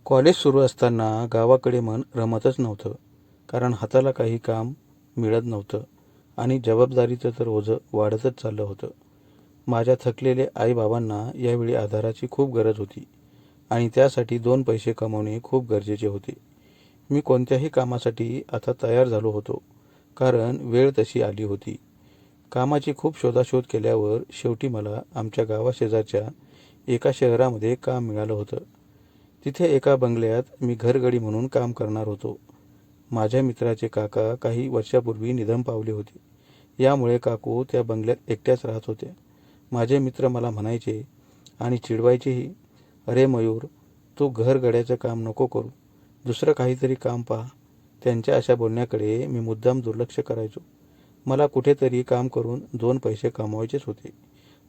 College सुरू असताना गावाकडे मन रमतच नव्हतं, कारण हाताला काही काम मिळत नव्हतं आणि जबाबदारीचं तर ओझं वाढतच चाललं होतं. माझ्या थकलेले आईबाबांना यावेळी आधाराची खूप गरज होती आणि त्यासाठी 2 पैसे कमवणे खूप गरजेचे होते. मी कोणत्याही कामासाठी आता तयार झालो होतो, कारण वेळ तशी आली होती. कामाची खूप शोधाशोध केल्यावर शेवटी मला आमच्या गावाशेजारच्या एका शहरामध्ये काम मिळालं होतं. तिथे एका बंगल्यात मी घरगडी म्हणून काम करणार होतो. माझ्या मित्राचे काका काही वर्षापूर्वी निधन पावले होते. यामुळे काकू त्या बंगल्यात एकट्याच राहत होत्या. माझे मित्र मला म्हणायचे आणि चिडवायचेही, "अरे मयूर, तू घरगड्याचं काम नको करू, दुसरं काहीतरी काम पहा." त्यांच्या अशा बोलण्याकडे मी मुद्दाम दुर्लक्ष करायचो. मला कुठेतरी काम करून 2 पैसे कमवायचेच होते.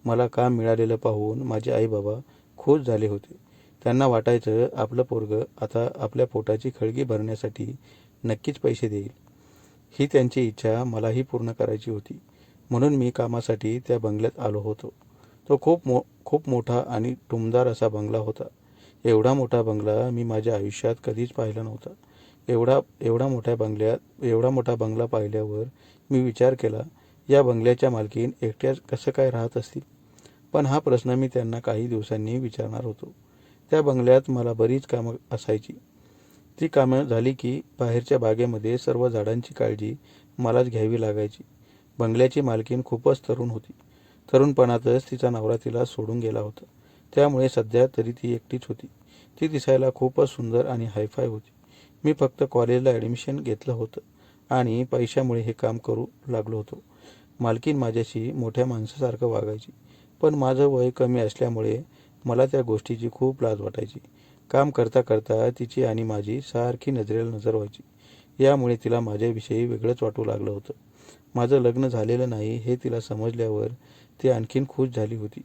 मला काम मिळालेलं पाहून माझे आईबाबा खुश झाले होते. त्यांना वाटायचं आपलं पोरगं आता आपल्या पोटाची खळगी भरण्यासाठी नक्कीच पैसे देईल. ही त्यांची इच्छा मलाही पूर्ण करायची होती. म्हणून मी कामासाठी त्या बंगल्यात आलो होतो. तो खूप मोठा आणि टुमदार असा बंगला होता. एवढा मोठा बंगला मी माझ्या आयुष्यात कधीच पाहिला नव्हता. एवढा मोठा बंगला पाहिल्यावर मी विचार केला, या बंगल्याच्या मालकीण एकट्याच कसं काय राहत असतील? पण हा प्रश्न मी त्यांना काही दिवसांनी विचारणार होतो. त्या बंगल्यात मला बरीच कामं असायची. ती कामं झाली की बाहेरच्या बागेमध्ये सर्व झाडांची काळजी मलाच घ्यावी लागायची. बंगल्याची मालकीण खूपच तरुण होती. तरुणपणातच तिचा नवरा तिला सोडून गेला होता. त्यामुळे सध्या तरी ती एकटीच होती. ती दिसायला खूपच सुंदर आणि हायफाय होती. मी फक्त कॉलेजला ॲडमिशन घेतलं होतं आणि पैशामुळे हे काम करू लागलो होतो. मालकीण माझ्याशी मोठ्या माणसासारखं वागायची, पण माझं वय कमी असल्यामुळे मला त्या गोष्टीची खूप लाज वाटायची. काम करता करता तिची आणि माझी सारखी नजरेला नजर व्हायची. यामुळे तिला माझ्याविषयी वेगळंच वाटू लागलं होतं. माझं लग्न झालेलं नाही हे तिला समजल्यावर ती आणखीन खुश झाली होती.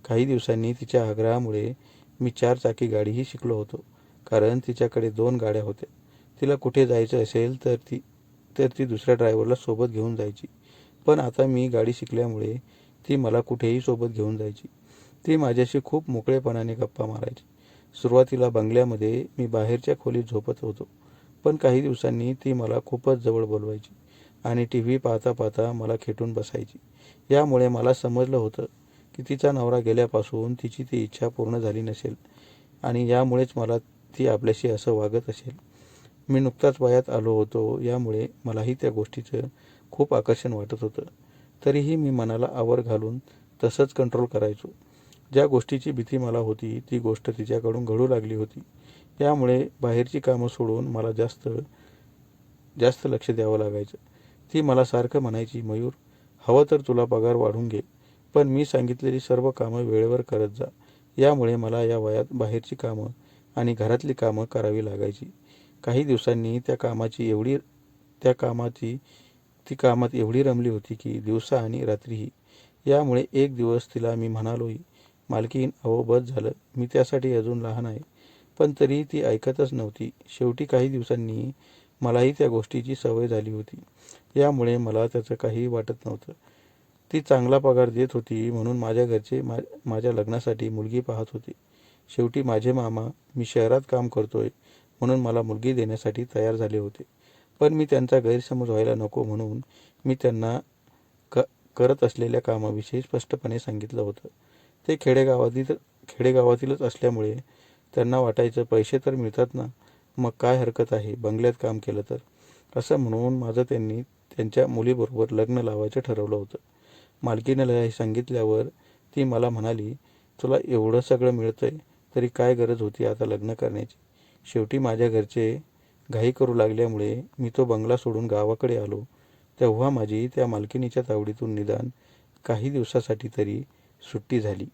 काही दिवसांनी तिच्या आग्रहामुळे मी 4 चाकी गाडीही शिकलो होतो, कारण तिच्याकडे 2 गाड्या होत्या. तिला कुठे जायचं असेल तर ती दुसऱ्या ड्रायव्हरला सोबत घेऊन जायची. पण आता मी गाडी शिकल्यामुळे ती मला कुठेही सोबत घेऊन जायची. ती माझ्याशी खूप मोकळेपणाने गप्पा मारायची. सुरुवातीला बंगल्यामध्ये मी बाहेरच्या खोलीत झोपत होतो, पण काही दिवसांनी ती मला खूपच जवळ बोलवायची आणि टीव्ही पाहता पाहता मला खेटून बसायची. यामुळे मला समजलं होतं की तिचा नवरा गेल्यापासून तिची ती इच्छा पूर्ण झाली नसेल आणि यामुळेच मला ती आपल्याशी असं वागत असेल. मी नुकताच वयात आलो होतो, यामुळे मलाही त्या गोष्टीचं खूप आकर्षण वाटत होतं. तरीही मी मनाला आवर घालून तसंच कंट्रोल करायचो. ज्या गोष्टीची भीती मला होती ती गोष्ट तिच्याकडून घडू लागली होती. यामुळे बाहेरची कामं सोडून मला जास्त लक्ष द्यावं लागायचं. ती मला सारखं म्हणायची, "मयूर, हवं तर तुला पगार वाढवून घे, पण मी सांगितलेली सर्व कामं वेळेवर करत जा." यामुळे मला या वयात बाहेरची कामं आणि घरातली कामं करावी लागायची. काही दिवसांनी ती कामात एवढी रमली होती की दिवसा आणि रात्रीही. यामुळे एक दिवस तिला मी म्हणालोही, "मालकीण, अहो बस झालं, मी त्यासाठी अजून लहान आहे." पण तरीही ती ऐकतच नव्हती. शेवटी काही दिवसांनी मलाही त्या गोष्टीची सवय झाली होती. यामुळे मला त्याचं काही वाटत नव्हतं. ती चांगला पगार देत होती म्हणून माझ्या घरचे माझ्या लग्नासाठी मुलगी पाहत होते. शेवटी माझे मामा मी शहरात काम करतोय म्हणून मला मुलगी देण्यासाठी तयार झाले होते. पण मी त्यांचा गैरसमज व्हायला नको म्हणून मी त्यांना करत असलेल्या कामाविषयी स्पष्टपणे सांगितलं होतं. ते खेडेगावातीलच असल्यामुळे त्यांना वाटायचं, पैसे तर मिळतात ना, मग काय हरकत आहे बंगल्यात काम केलं तर. असं म्हणून माझं त्यांनी त्यांच्या मुलीबरोबर लग्न लावायचं ठरवलं होतं. मालकीणीला हे सांगितल्यावर ती मला म्हणाली, "तुला एवढं सगळं मिळतंय तरी काय गरज होती आता लग्न करण्याची?" शेवटी माझ्या घरचे घाई करू लागल्यामुळे मी तो बंगला सोडून गावाकडे आलो. तेव्हा माझी त्या मालकिणीच्या तावडीतून निदान काही दिवसासाठी तरी सुट्टी झाली.